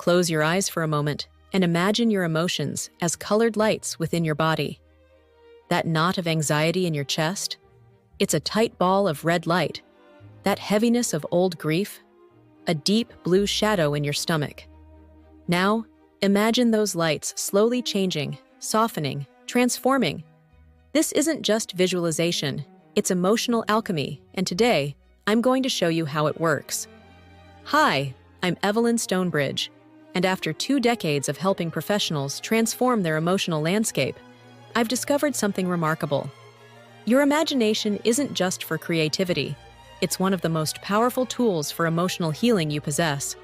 Close your eyes for a moment and imagine your emotions as colored lights within your body. That knot of anxiety in your chest? It's a tight ball of red light. That heaviness of old grief? A deep blue shadow in your stomach. Now, imagine those lights slowly changing, softening, transforming. This isn't just visualization, it's emotional alchemy, and today, I'm going to show you how it works. Hi, I'm Evelyn Stonebridge, and after 2 decades of helping professionals transform their emotional landscape, I've discovered something remarkable. Your imagination isn't just for creativity, it's one of the most powerful tools for emotional healing you possess.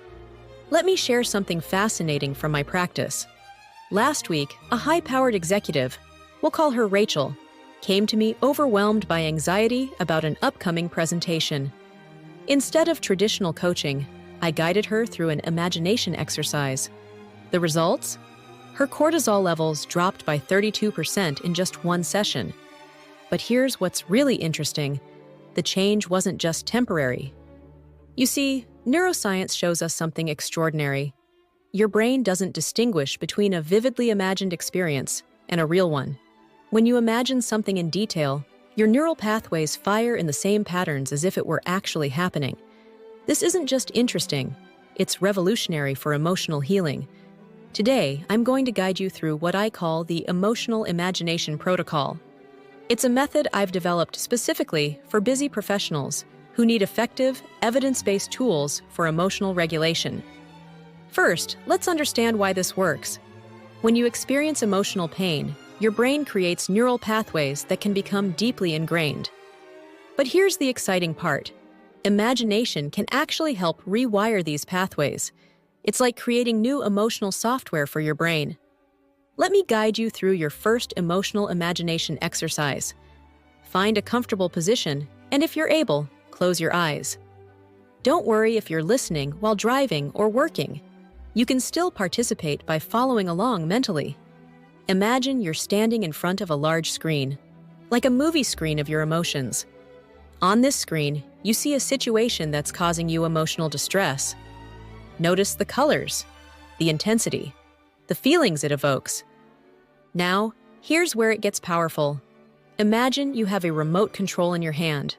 Let me share something fascinating from my practice. Last week, a high-powered executive, we'll call her Rachel, came to me overwhelmed by anxiety about an upcoming presentation. Instead of traditional coaching, I guided her through an imagination exercise. The results? Her cortisol levels dropped by 32% in just 1 session. But here's what's really interesting. The change wasn't just temporary. You see, neuroscience shows us something extraordinary. Your brain doesn't distinguish between a vividly imagined experience and a real one. When you imagine something in detail, your neural pathways fire in the same patterns as if it were actually happening. This isn't just interesting, it's revolutionary for emotional healing. Today, I'm going to guide you through what I call the Emotional Imagination Protocol. It's a method I've developed specifically for busy professionals who need effective, evidence-based tools for emotional regulation. First, let's understand why this works. When you experience emotional pain, your brain creates neural pathways that can become deeply ingrained. But here's the exciting part. Imagination can actually help rewire these pathways. It's like creating new emotional software for your brain. Let me guide you through your first emotional imagination exercise. Find a comfortable position, and if you're able, close your eyes. Don't worry if you're listening while driving or working. You can still participate by following along mentally. Imagine you're standing in front of a large screen, like a movie screen of your emotions. On this screen, you see a situation that's causing you emotional distress. Notice the colors, the intensity, the feelings it evokes. Now, here's where it gets powerful. Imagine you have a remote control in your hand.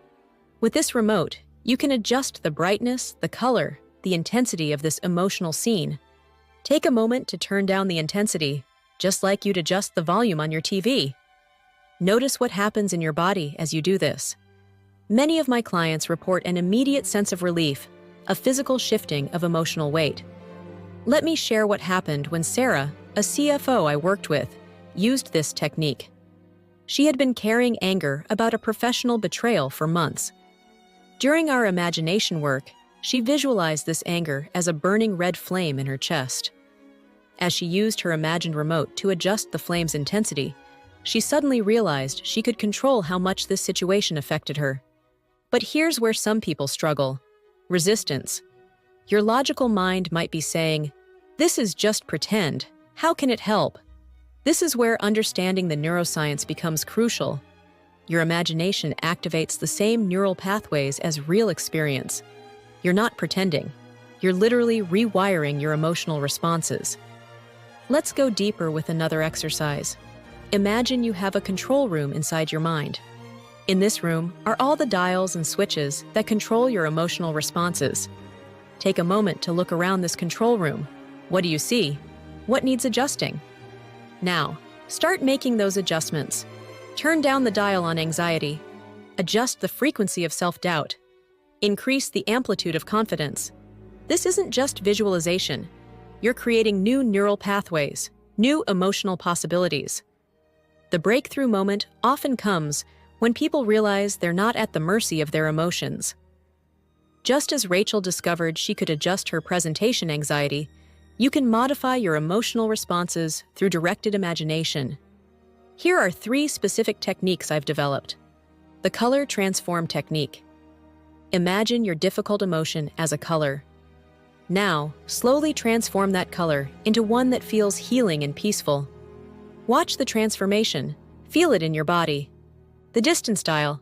With this remote, you can adjust the brightness, the color, the intensity of this emotional scene. Take a moment to turn down the intensity, just like you'd adjust the volume on your TV. Notice what happens in your body as you do this. Many of my clients report an immediate sense of relief, a physical shifting of emotional weight. Let me share what happened when Sarah, a CFO I worked with, used this technique. She had been carrying anger about a professional betrayal for months. During our imagination work, she visualized this anger as a burning red flame in her chest. As she used her imagined remote to adjust the flame's intensity, she suddenly realized she could control how much this situation affected her. But here's where some people struggle. Resistance. Your logical mind might be saying, "This is just pretend. How can it help?" This is where understanding the neuroscience becomes crucial. Your imagination activates the same neural pathways as real experience. You're not pretending. You're literally rewiring your emotional responses. Let's go deeper with another exercise. Imagine you have a control room inside your mind. In this room are all the dials and switches that control your emotional responses. Take a moment to look around this control room. What do you see? What needs adjusting? Now, start making those adjustments. Turn down the dial on anxiety. Adjust the frequency of self-doubt. Increase the amplitude of confidence. This isn't just visualization. You're creating new neural pathways, new emotional possibilities. The breakthrough moment often comes when people realize they're not at the mercy of their emotions. Just as Rachel discovered she could adjust her presentation anxiety, you can modify your emotional responses through directed imagination. Here are 3 specific techniques I've developed. The color transform technique. Imagine your difficult emotion as a color. Now, slowly transform that color into one that feels healing and peaceful. Watch the transformation. Feel it in your body. The distance dial.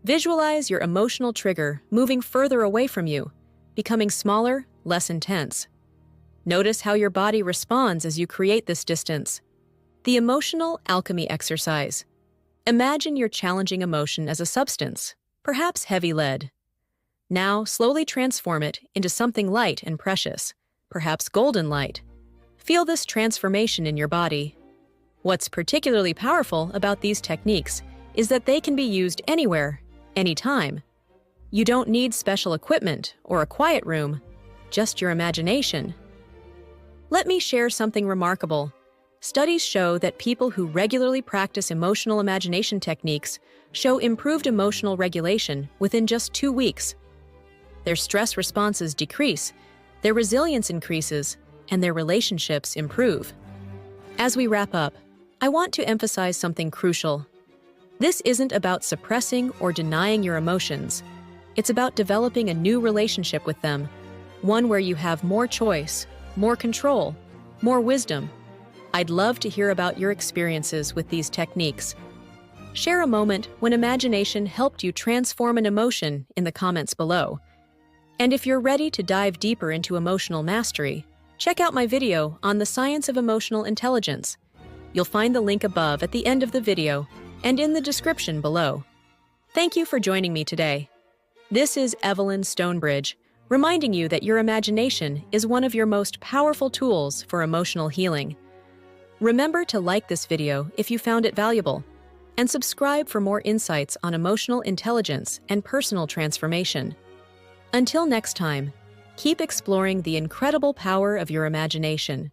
Visualize your emotional trigger moving further away from you, becoming smaller, less intense. Notice how your body responds as you create this distance. The Emotional Alchemy exercise. Imagine your challenging emotion as a substance, perhaps heavy lead. Now, slowly transform it into something light and precious, perhaps golden light. Feel this transformation in your body. What's particularly powerful about these techniques is that they can be used anywhere, anytime. You don't need special equipment or a quiet room, just your imagination. Let me share something remarkable. Studies show that people who regularly practice emotional imagination techniques show improved emotional regulation within just 2 weeks. Their stress responses decrease, their resilience increases, and their relationships improve. As we wrap up, I want to emphasize something crucial. This isn't about suppressing or denying your emotions. It's about developing a new relationship with them, one where you have more choice, more control, more wisdom. I'd love to hear about your experiences with these techniques. Share a moment when imagination helped you transform an emotion in the comments below. And if you're ready to dive deeper into emotional mastery, check out my video on the science of emotional intelligence. You'll find the link above at the end of the video and in the description below. Thank you for joining me today. This is Evelyn Stonebridge, reminding you that your imagination is one of your most powerful tools for emotional healing. Remember to like this video if you found it valuable, and subscribe for more insights on emotional intelligence and personal transformation. Until next time, keep exploring the incredible power of your imagination.